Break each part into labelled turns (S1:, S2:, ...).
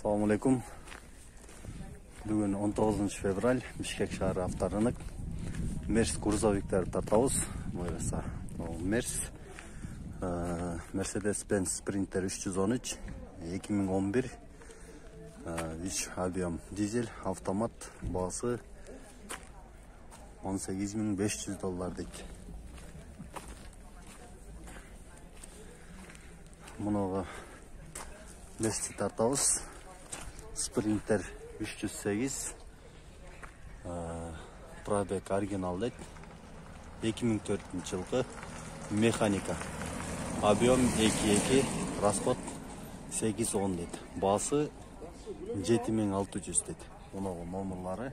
S1: Assalamu alaikum. Бүгін 19 февраль Бишкек шаары авторынок Мерс грузовиктер тартабыз. Буюрса, Мерс Mercedes-Benz Sprinter 313 2011 3 объем дизель автомат, баасы $18.500 дейт. Мунага Мерсти тартабыз. Sprinter 308 пробег оригинал дейт. 2004 жылғы механика. Объем 2.2, расход 8.10 дейт. Басы 7600 дейт. Мунагы номерлары,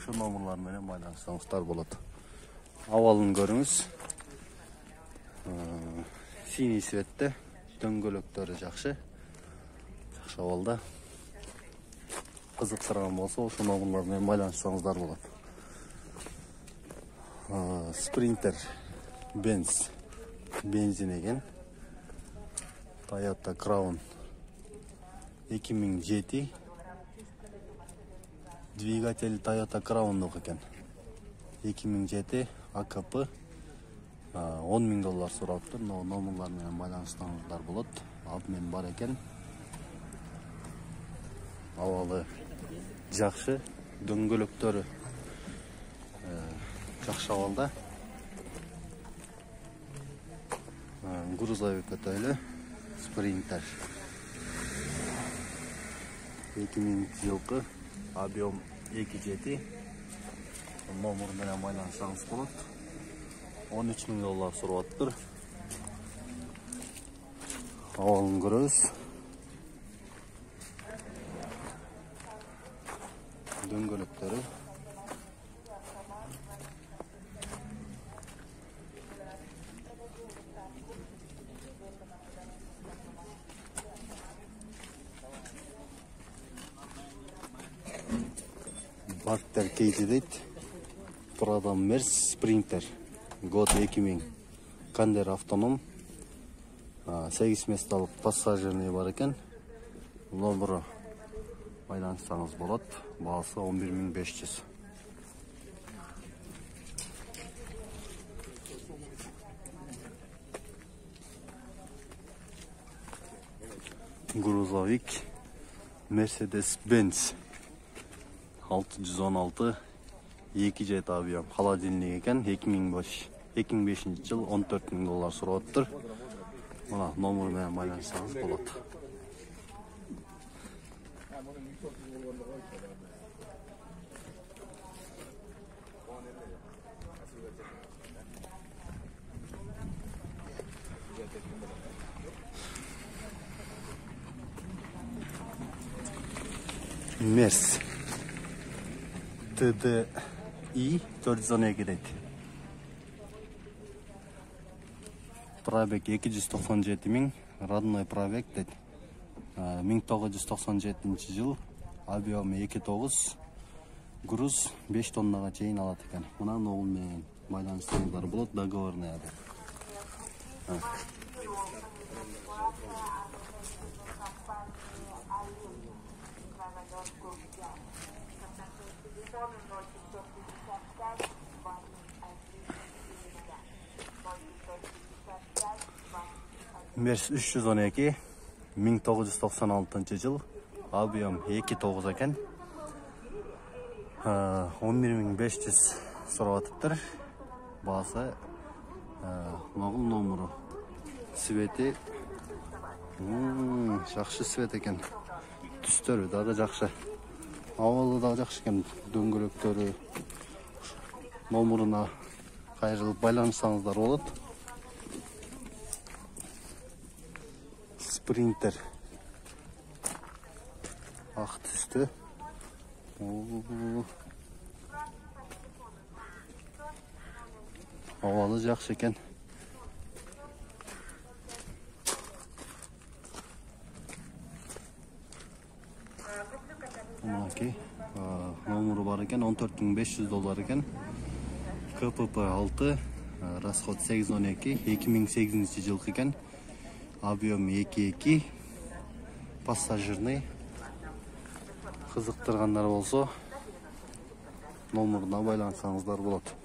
S1: шу номерлар менен байланышсаңыздар болот. Авалын көрүңүз. Синий цветте, дөңгөлөктөрү жакшы. Жакшы авалда. Кызыктырган болсо, ошо номерлар менен байланышсаңыздар болот. Sprinter Benz бензин экен. Toyota Crown 2007. Двигатель Toyota Crown экен. 2007 АКП $10.000 сурап тур. Номерлар менен байланышсаңыздар болот. Обмен бар экен. Авалы жакшы, дөңгөлөктөрү жакшы авалда. Грузовик өтөлү, Sprinter 2000 жылкы, объем 2.7. Номер менен байланышсаңыз болот. $13.000 сурап тур. Авалын көрөбүз. Дөңгөлөктөрү Бактер кейти дейт. Продам Мерс Sprinter год 2000 кандер автоном, 8 месталык пассажирный бар экен. Номеру байланышсаңыз болот. Баасы $11.500. Грузовик Mercedes-Benz 616 2.7 объем холодильник экен. 2005 жыл $14.000 сурап тур. Мына номер менен байланышсаңыз болот. Мерс TDI 412 дейт. Пробег 297.000, родной пробег дейт. 1997 жыл, объем 2.9, груз 5 тоннага чейин алат экен. Мына номер менен байланышсаңыздар болот, договорный адрес. Мерс 312 1996 жыл, объем 2.9 экен. 11.500 сурап атыптыр. Баасы ногул номеру. Свети жакшы свет экен. Түстөрү дагы жакшы. Авалы дагы жакшы экен. Дөңгөлөктөрү номеруна кайрылып байланышсаңыздар болот. Sprinter ак түстө. Авалы жакшы экен. Номеру бар экен, $14.500 экен. КПП 6, расход 8.12, 2008 жылкы экен. Объем 2.2, пассажирный, Кызыктыргандар болсо номуруна байлансаңыздар болот.